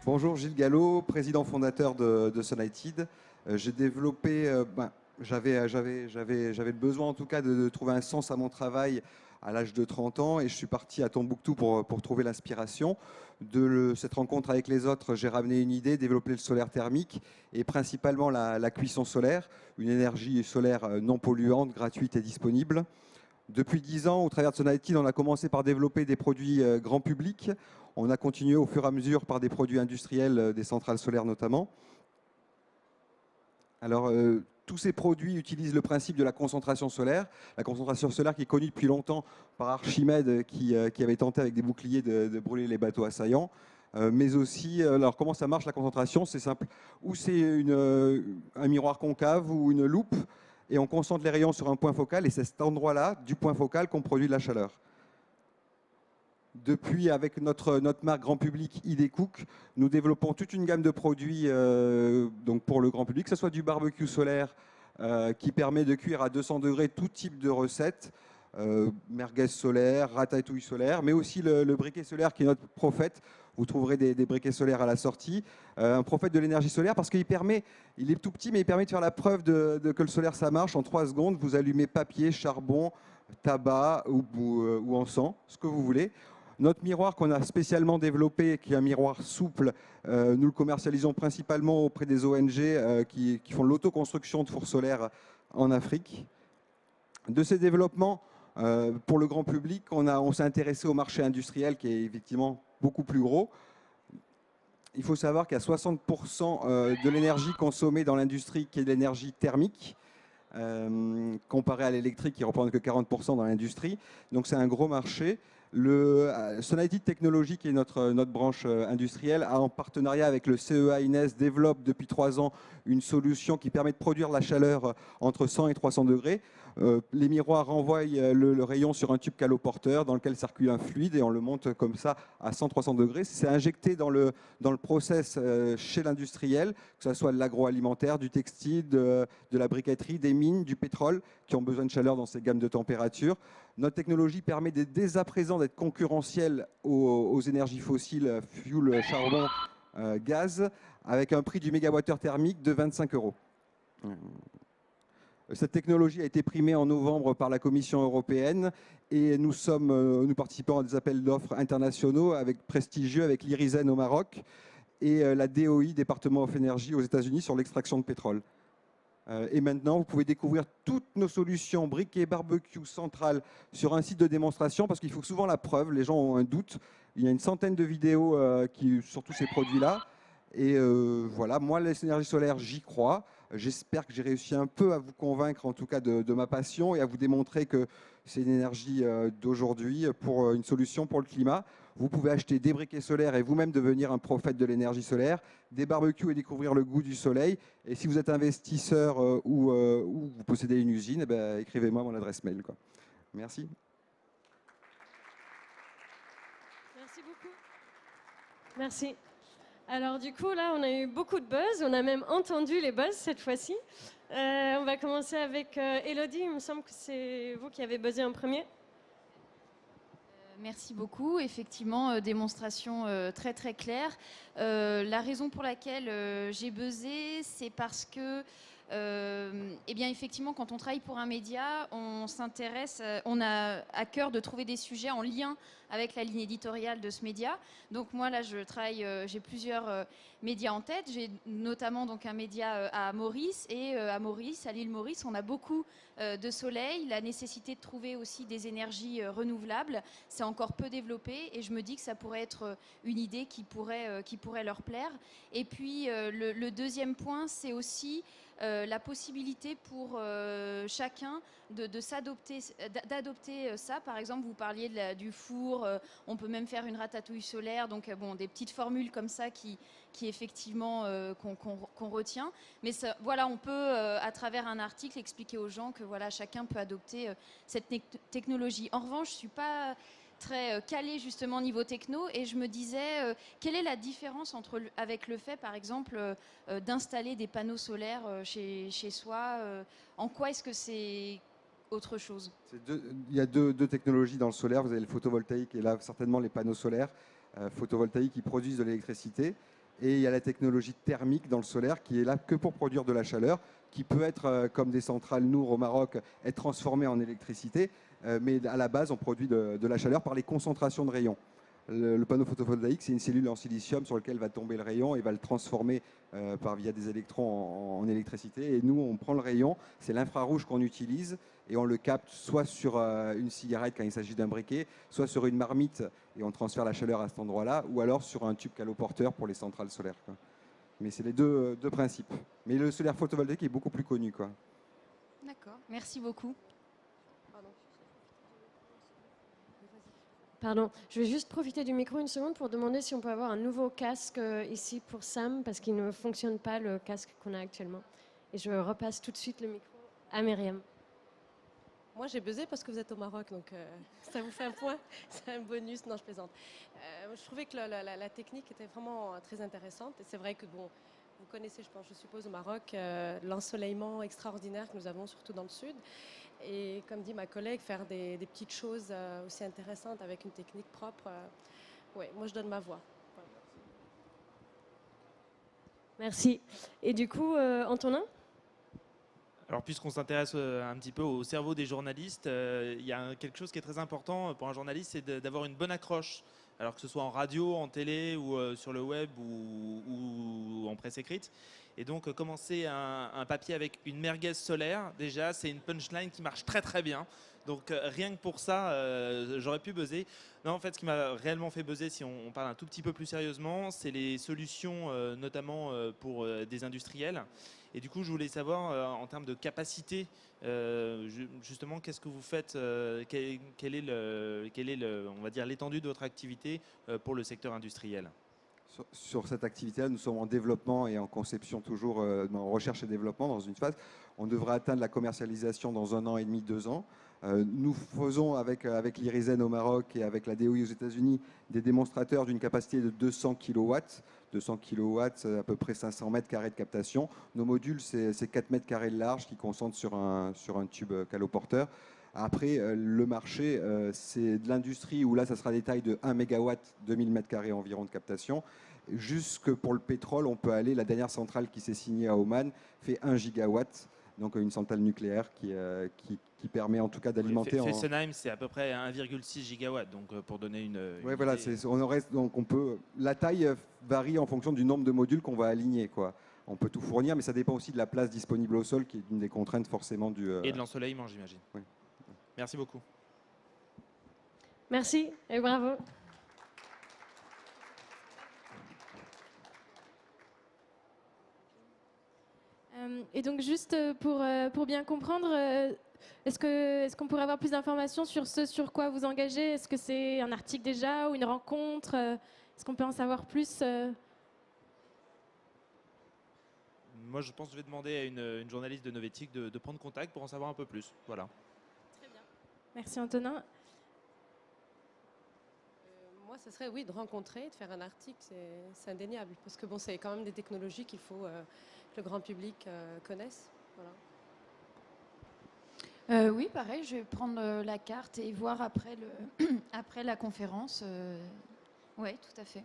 Bonjour, Gilles Gallo, président fondateur de Sonited. J'ai développé, j'avais le besoin en tout cas de trouver un sens à mon travail à l'âge de 30 ans et je suis parti à Tombouctou pour trouver l'inspiration. Cette rencontre avec les autres, j'ai ramené une idée, développer le solaire thermique et principalement la cuisson solaire, une énergie solaire non polluante, gratuite et disponible. Depuis 10 ans, au travers de Sonited, on a commencé par développer des produits grand public. On a continué au fur et à mesure par des produits industriels, des centrales solaires notamment. Alors, tous ces produits utilisent le principe de la concentration solaire. La concentration solaire qui est connue depuis longtemps par Archimède qui avait tenté avec des boucliers de brûler les bateaux assaillants. Mais aussi, alors comment ça marche la concentration? C'est simple. Ou c'est un miroir concave ou une loupe et on concentre les rayons sur un point focal et c'est cet endroit-là, du point focal, qu'on produit de la chaleur. Depuis, avec notre marque grand public ID Cook, nous développons toute une gamme de produits donc pour le grand public, que ce soit du barbecue solaire qui permet de cuire à 200 degrés tout type de recettes, merguez solaire, ratatouille solaire, mais aussi le briquet solaire qui est notre prophète. Vous trouverez des briquets solaires à la sortie. Un prophète de l'énergie solaire parce qu'il il est tout petit, mais il permet de faire la preuve que le solaire ça marche. En 3 secondes, vous allumez papier, charbon, tabac ou encens, ce que vous voulez. Notre miroir qu'on a spécialement développé, qui est un miroir souple, nous le commercialisons principalement auprès des ONG qui font l'autoconstruction de fours solaires en Afrique. De ces développements, pour le grand public, on s'est intéressé au marché industriel qui est effectivement beaucoup plus gros. Il faut savoir qu'il y a 60% de l'énergie consommée dans l'industrie qui est de l'énergie thermique, comparé à l'électrique qui ne représente que 40% dans l'industrie. Donc c'est un gros marché. Sonited Technologies, qui est notre branche industrielle, a en partenariat avec le CEA INES développe depuis 3 ans une solution qui permet de produire la chaleur entre 100 et 300 degrés. Les miroirs renvoient le rayon sur un tube caloporteur dans lequel circule un fluide et on le monte comme ça à 100-300 degrés. C'est injecté dans le process chez l'industriel, que ce soit de l'agroalimentaire, du textile, de la briqueterie, des mines, du pétrole, qui ont besoin de chaleur dans ces gammes de température. Notre technologie permet dès à présent d'être concurrentielle aux énergies fossiles, fuel, charbon, gaz, avec un prix du mégawattheure thermique de 25 €. Cette technologie a été primée en novembre par la Commission européenne et nous participons à des appels d'offres internationaux prestigieux avec l'Irizen au Maroc et la DOI, Département of Energy aux États-Unis, sur l'extraction de pétrole. Et maintenant, vous pouvez découvrir toutes nos solutions briquet, barbecue, centrale sur un site de démonstration parce qu'il faut souvent la preuve. Les gens ont un doute. Il y a une centaine de vidéos sur tous ces produits-là. Et voilà, moi, les énergies solaires, j'y crois. J'espère que j'ai réussi un peu à vous convaincre, en tout cas, de ma passion et à vous démontrer que c'est une énergie d'aujourd'hui pour une solution pour le climat. Vous pouvez acheter des briquets solaires et vous-même devenir un prophète de l'énergie solaire, des barbecues et découvrir le goût du soleil. Et si vous êtes investisseur ou vous possédez une usine, eh ben, écrivez-moi mon adresse mail, quoi. Merci. Merci beaucoup. Merci. Alors du coup, là, on a eu beaucoup de buzz. On a même entendu les buzz cette fois-ci. On va commencer avec Elodie. Il me semble que c'est vous qui avez buzzé en premier. Merci beaucoup. Effectivement, démonstration très très claire. La raison pour laquelle j'ai buzzé, c'est parce que eh bien, effectivement, quand on travaille pour un média, on s'intéresse, on a à cœur de trouver des sujets en lien avec la ligne éditoriale de ce média. Donc moi, là, je travaille, j'ai plusieurs médias en tête. J'ai notamment donc un média à Maurice. Et à Maurice, à l'île Maurice, on a beaucoup de soleil, la nécessité de trouver aussi des énergies renouvelables. C'est encore peu développé et je me dis que ça pourrait être une idée qui pourrait leur plaire. Et puis, le deuxième point, c'est aussi la possibilité pour chacun d'adopter ça. Par exemple, vous parliez du four, on peut même faire une ratatouille solaire, donc bon, des petites formules comme ça qui effectivement qu'on retient. Mais ça, voilà, on peut, à travers un article, expliquer aux gens que voilà, chacun peut adopter cette technologie. En revanche, je ne suis pas très calée justement niveau techno et je me disais quelle est la différence avec le fait par exemple d'installer des panneaux solaires chez soi, en quoi est-ce que c'est autre chose? Il y a deux technologies dans le solaire, vous avez le photovoltaïque et là certainement les panneaux solaires photovoltaïques qui produisent de l'électricité Et il y a la technologie thermique dans le solaire qui est là que pour produire de la chaleur, qui peut être, comme des centrales Nour au Maroc, être transformée en électricité. Mais à la base, on produit de la chaleur par les concentrations de rayons. Le panneau photovoltaïque, c'est une cellule en silicium sur laquelle va tomber le rayon et va le transformer via des électrons en électricité. Et nous, on prend le rayon, c'est l'infrarouge qu'on utilise et on le capte soit sur une cigarette quand il s'agit d'un briquet, soit sur une marmite et on transfère la chaleur à cet endroit-là, ou alors sur un tube caloporteur pour les centrales solaires, quoi. Mais c'est les deux principes. Mais le solaire photovoltaïque est beaucoup plus connu, quoi. D'accord, merci beaucoup. Pardon, je vais juste profiter du micro une seconde pour demander si on peut avoir un nouveau casque ici pour Sam, parce qu'il ne fonctionne pas le casque qu'on a actuellement. Et je repasse tout de suite le micro à Myriam. Moi, j'ai buzzé parce que vous êtes au Maroc, donc ça vous fait un point, c'est un bonus. Non, je plaisante. Je trouvais que la technique était vraiment très intéressante. Et c'est vrai que, bon, vous connaissez, je suppose, au Maroc, l'ensoleillement extraordinaire que nous avons, surtout dans le sud. Et comme dit ma collègue, faire des petites choses aussi intéressantes avec une technique propre, ouais, moi, je donne ma voix. Voilà. Merci. Et du coup, Antonin ? Alors, puisqu'on s'intéresse un petit peu au cerveau des journalistes, il y a quelque chose qui est très important pour un journaliste, c'est d'avoir une bonne accroche. Alors que ce soit en radio, en télé ou sur le web ou en presse écrite. Et donc, commencer un papier avec une merguez solaire, déjà, c'est une punchline qui marche très très bien. Donc, rien que pour ça, j'aurais pu buzzer. Non, en fait, ce qui m'a réellement fait buzzer, si on parle un tout petit peu plus sérieusement, c'est les solutions, notamment pour des industriels. Et du coup, je voulais savoir, en termes de capacité, justement, qu'est-ce que vous faites, quel est on va dire, l'étendue de votre activité pour le secteur industriel? Sur cette activité-là, nous sommes en développement et en conception toujours, en recherche et développement dans une phase. On devrait atteindre la commercialisation dans 1 an et demi, 2 ans. Nous faisons avec l'Irizen au Maroc et avec la DOI aux États-Unis des démonstrateurs d'une capacité de 200 kW. 200 kW, à peu près 500 mètres carrés de captation. Nos modules, c'est 4 mètres carrés de large qui concentrent sur un tube caloporteur. Après, le marché, c'est de l'industrie où là, ça sera des tailles de 1 MW, 2000 m² environ de captation. Jusque pour le pétrole, on peut aller, la dernière centrale qui s'est signée à Oman fait 1 gigawatt, donc une centrale nucléaire qui permet en tout cas d'alimenter. Fessenheim, c'est à peu près 1,6 gigawatts, donc pour donner une oui, voilà, donc la taille varie en fonction du nombre de modules qu'on va aligner, quoi. On peut tout fournir, mais ça dépend aussi de la place disponible au sol, qui est une des contraintes forcément du. Et de l'ensoleillement, j'imagine. Oui. Merci beaucoup. Merci et bravo. Et donc juste pour bien comprendre, est-ce qu'on pourrait avoir plus d'informations sur ce sur quoi vous engagez? Est-ce que c'est un article déjà ou une rencontre? Est-ce qu'on peut en savoir plus? Moi, je pense que je vais demander à une journaliste de Novetic de prendre contact pour en savoir un peu plus. Voilà. Très bien. Merci Antonin. Moi, ce serait, oui, de rencontrer, de faire un article, c'est indéniable. Parce que bon, c'est quand même des technologies qu'il faut que le grand public connaisse. Voilà. Oui, pareil, je vais prendre la carte et voir après, après la conférence. Oui, tout à fait.